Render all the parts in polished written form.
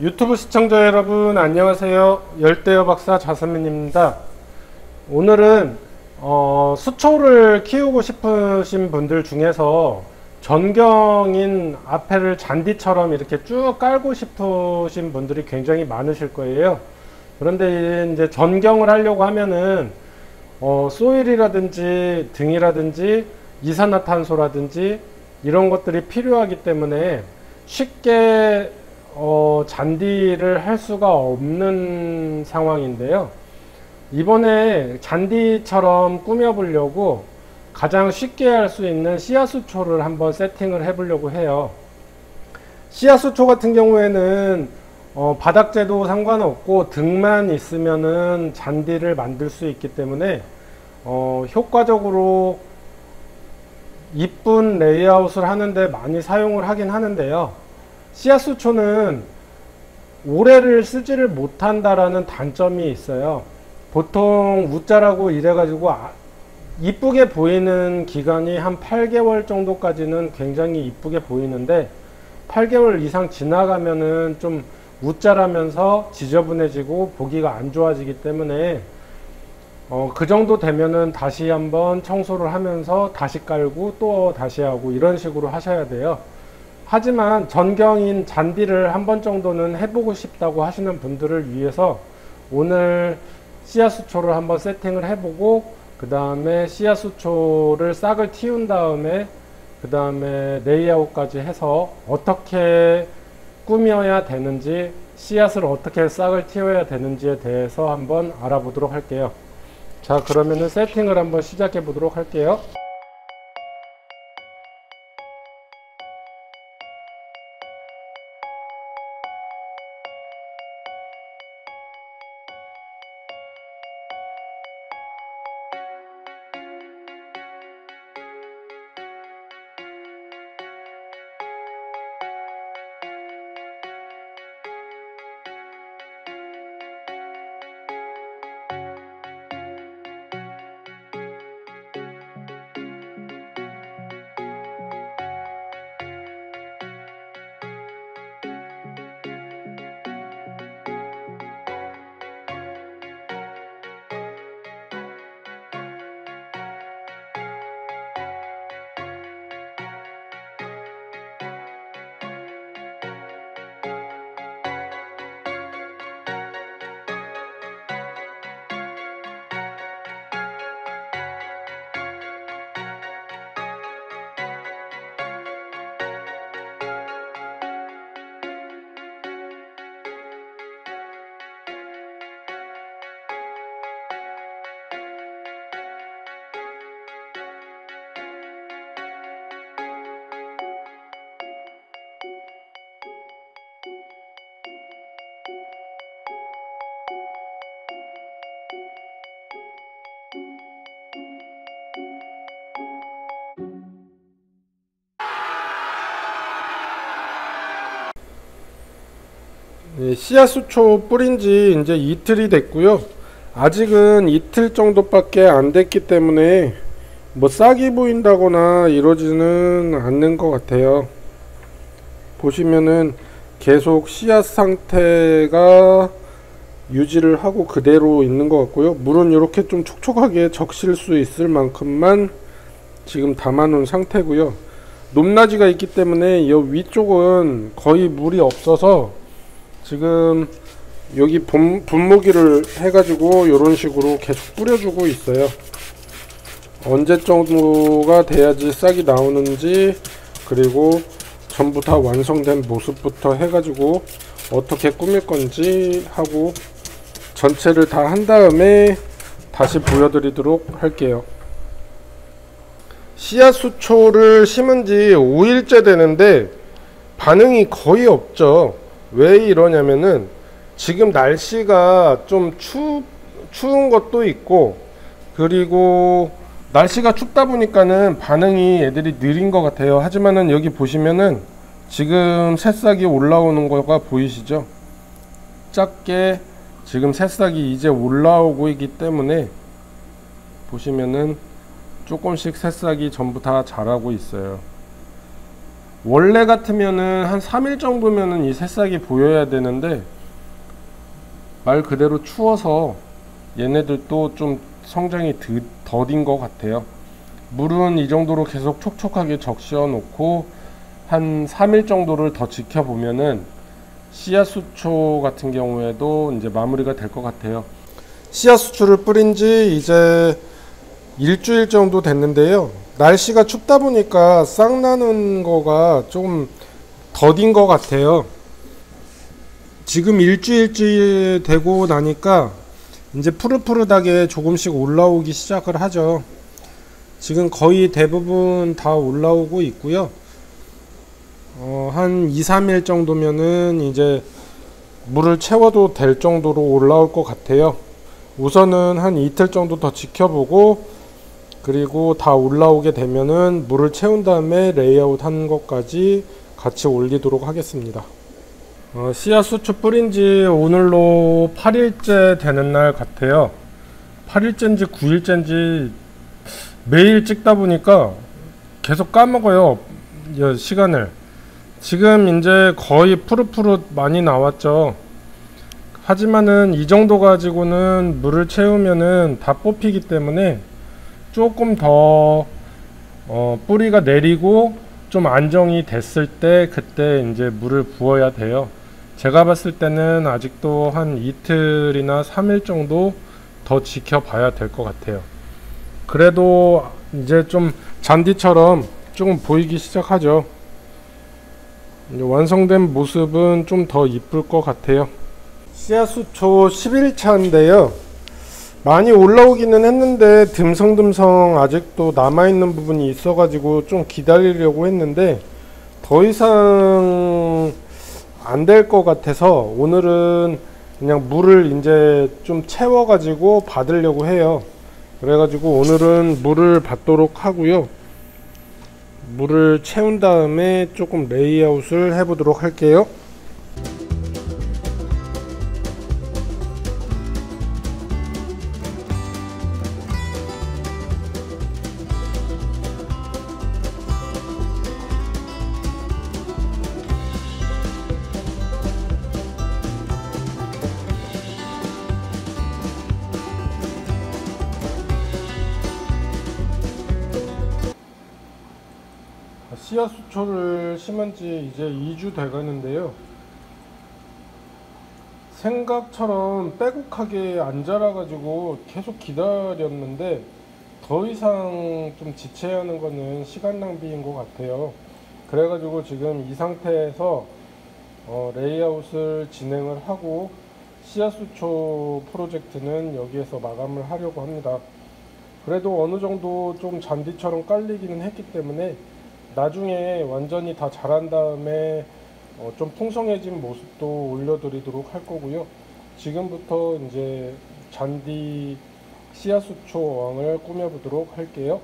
유튜브 시청자 여러분 안녕하세요. 열대어 박사 자선민입니다. 오늘은 수초를 키우고 싶으신 분들 중에서 전경인 앞에를 잔디처럼 이렇게 쭉 깔고 싶으신 분들이 굉장히 많으실 거예요. 그런데 이제 전경을 하려고 하면은 소일이라든지 등이라든지 이산화탄소라든지 이런 것들이 필요하기 때문에 쉽게 잔디를 할 수가 없는 상황인데요. 이번에 잔디처럼 꾸며 보려고 가장 쉽게 할 수 있는 씨앗수초를 한번 세팅을 해 보려고 해요. 씨앗수초 같은 경우에는 바닥재도 상관없고 등만 있으면은 잔디를 만들 수 있기 때문에 효과적으로 이쁜 레이아웃을 하는데 많이 사용을 하긴 하는데요. 씨앗수초는 오래를 쓰지를 못한다라는 단점이 있어요. 보통 웃자라고 이래가지고 이쁘게 보이는 기간이 한 8개월 정도까지는 굉장히 이쁘게 보이는데 8개월 이상 지나가면은 좀 웃자라면서 지저분해지고 보기가 안 좋아지기 때문에 그 정도 되면은 다시 한번 청소를 하면서 다시 깔고 또 다시 하고 이런 식으로 하셔야 돼요. 하지만 전경인 잔디를 한 번 정도는 해보고 싶다고 하시는 분들을 위해서 오늘 씨앗수초를 한번 세팅을 해보고 그 다음에 씨앗수초를 싹을 틔운 다음에 그 다음에 레이아웃까지 해서 어떻게 꾸며야 되는지 씨앗을 어떻게 싹을 틔워야 되는지에 대해서 한번 알아보도록 할게요. 자, 그러면은 세팅을 한번 시작해 보도록 할게요. 씨앗수초 뿌린지 이제 이틀이 됐고요. 아직은 이틀 정도밖에 안 됐기 때문에 뭐 싹이 보인다거나 이러지는 않는 것 같아요. 보시면은 계속 씨앗 상태가 유지를 하고 그대로 있는 것 같고요. 물은 이렇게 좀 촉촉하게 적실 수 있을 만큼만 지금 담아 놓은 상태고요. 높낮이가 있기 때문에 이 위쪽은 거의 물이 없어서 지금 여기 분무기를 해가지고 이런 식으로 계속 뿌려주고 있어요. 언제 정도가 돼야지 싹이 나오는지 그리고 전부 다 완성된 모습부터 해가지고 어떻게 꾸밀 건지 하고 전체를 다 한 다음에 다시 보여드리도록 할게요. 씨앗수초를 심은 지 5일째 되는데 반응이 거의 없죠. 왜 이러냐면은 지금 날씨가 좀 추운 것도 있고 그리고 날씨가 춥다 보니까는 반응이 애들이 느린 것 같아요. 하지만은 여기 보시면은 지금 새싹이 올라오는 거가 보이시죠? 작게 지금 새싹이 이제 올라오고 있기 때문에 보시면은 조금씩 새싹이 전부 다 자라고 있어요. 원래 같으면은 한 3일 정도면은 이 새싹이 보여야 되는데 말 그대로 추워서 얘네들도 좀 성장이 더딘 것 같아요. 물은 이 정도로 계속 촉촉하게 적셔 놓고 한 3일 정도를 더 지켜보면은 씨앗수초 같은 경우에도 이제 마무리가 될 것 같아요. 씨앗수초를 뿌린 지 이제 일주일 정도 됐는데요. 날씨가 춥다 보니까 싹 나는 거가 좀 더딘 것 같아요. 지금 일주일째 되고 나니까 이제 푸릇푸릇하게 조금씩 올라오기 시작을 하죠. 지금 거의 대부분 다 올라오고 있고요. 한 2, 3일 정도면은 이제 물을 채워도 될 정도로 올라올 것 같아요. 우선은 한 이틀 정도 더 지켜보고, 그리고 다 올라오게 되면은 물을 채운 다음에 레이아웃 한 것까지 같이 올리도록 하겠습니다. 씨앗수초 뿌린지 오늘로 8일째 되는 날 같아요. 8일째인지 9일째인지 매일 찍다 보니까 계속 까먹어요, 시간을. 지금 이제 거의 푸릇푸릇 많이 나왔죠. 하지만은 이 정도 가지고는 물을 채우면은 다 뽑히기 때문에 조금 더 뿌리가 내리고 좀 안정이 됐을 때 그때 이제 물을 부어야 돼요. 제가 봤을 때는 아직도 한 이틀이나 3일 정도 더 지켜봐야 될 것 같아요. 그래도 이제 좀 잔디처럼 조금 보이기 시작하죠. 이제 완성된 모습은 좀 더 이쁠 것 같아요. 씨앗수초 11차인데요. 많이 올라오기는 했는데 듬성듬성 아직도 남아있는 부분이 있어가지고 좀 기다리려고 했는데 더 이상 안 될 것 같아서 오늘은 그냥 물을 이제 좀 채워가지고 받으려고 해요. 그래가지고 오늘은 물을 받도록 하고요. 물을 채운 다음에 조금 레이아웃을 해보도록 할게요. 씨앗수초를 심은지 이제 2주 돼가는데요. 생각처럼 빼곡하게 안 자라가지고 계속 기다렸는데 더 이상 좀 지체해야 하는 거는 시간 낭비인 것 같아요. 그래가지고 지금 이 상태에서 레이아웃을 진행을 하고 씨앗수초 프로젝트는 여기에서 마감을 하려고 합니다. 그래도 어느 정도 좀 잔디처럼 깔리기는 했기 때문에 나중에 완전히 다 자란 다음에 좀 풍성해진 모습도 올려드리도록 할 거고요. 지금부터 이제 잔디 씨앗수초 어항을 꾸며보도록 할게요.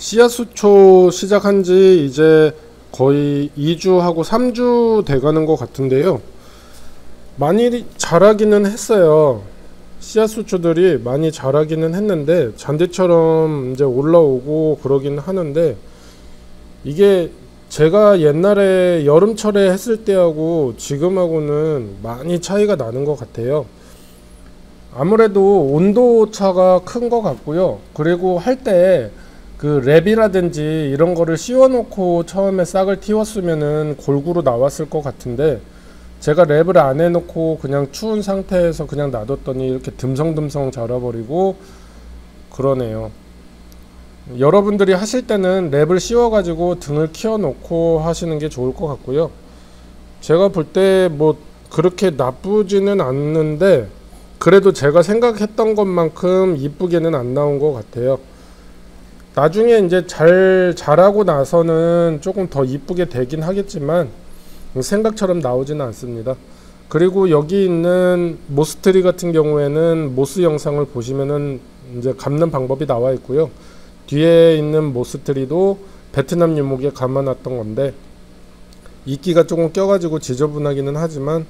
씨앗수초 시작한 지 이제 거의 2주하고 3주 돼가는 것 같은데요. 많이 자라기는 했어요. 씨앗수초들이 많이 자라기는 했는데 잔디처럼 이제 올라오고 그러긴 하는데, 이게 제가 옛날에 여름철에 했을 때하고 지금하고는 많이 차이가 나는 것 같아요. 아무래도 온도 차가 큰 것 같고요. 그리고 할 때 그 랩이라든지 이런 거를 씌워 놓고 처음에 싹을 틔웠으면은 골고루 나왔을 것 같은데, 제가 랩을 안 해놓고 그냥 추운 상태에서 그냥 놔뒀더니 이렇게 듬성듬성 자라버리고 그러네요. 여러분들이 하실 때는 랩을 씌워 가지고 등을 키워 놓고 하시는 게 좋을 것 같고요. 제가 볼 때 뭐 그렇게 나쁘지는 않는데, 그래도 제가 생각했던 것만큼 이쁘게는 안 나온 것 같아요. 나중에 이제 잘 자라고 나서는 조금 더 이쁘게 되긴 하겠지만 생각처럼 나오지는 않습니다. 그리고 여기 있는 모스트리 같은 경우에는 모스 영상을 보시면은 이제 감는 방법이 나와 있고요. 뒤에 있는 모스트리도 베트남 유목에 감아놨던 건데, 이끼가 조금 껴가지고 지저분하기는 하지만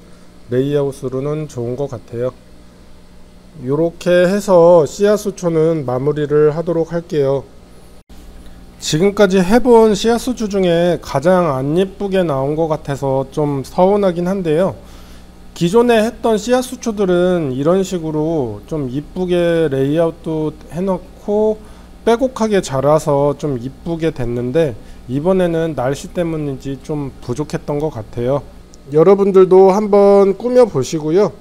레이아웃으로는 좋은 것 같아요. 이렇게 해서 씨앗수초는 마무리를 하도록 할게요. 지금까지 해본 씨앗수초 중에 가장 안 예쁘게 나온 것 같아서 좀 서운하긴 한데요. 기존에 했던 씨앗수초들은 이런 식으로 좀 이쁘게 레이아웃도 해놓고 빼곡하게 자라서 좀 이쁘게 됐는데, 이번에는 날씨 때문인지 좀 부족했던 것 같아요. 여러분들도 한번 꾸며 보시고요.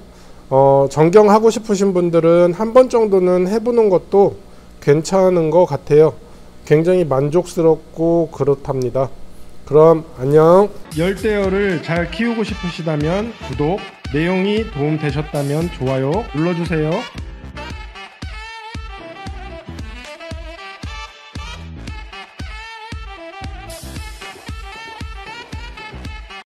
전경하고 싶으신 분들은 한 번 정도는 해보는 것도 괜찮은 것 같아요. 굉장히 만족스럽고 그렇답니다. 그럼 안녕. 열대어를 잘 키우고 싶으시다면 구독, 내용이 도움되셨다면 좋아요 눌러주세요.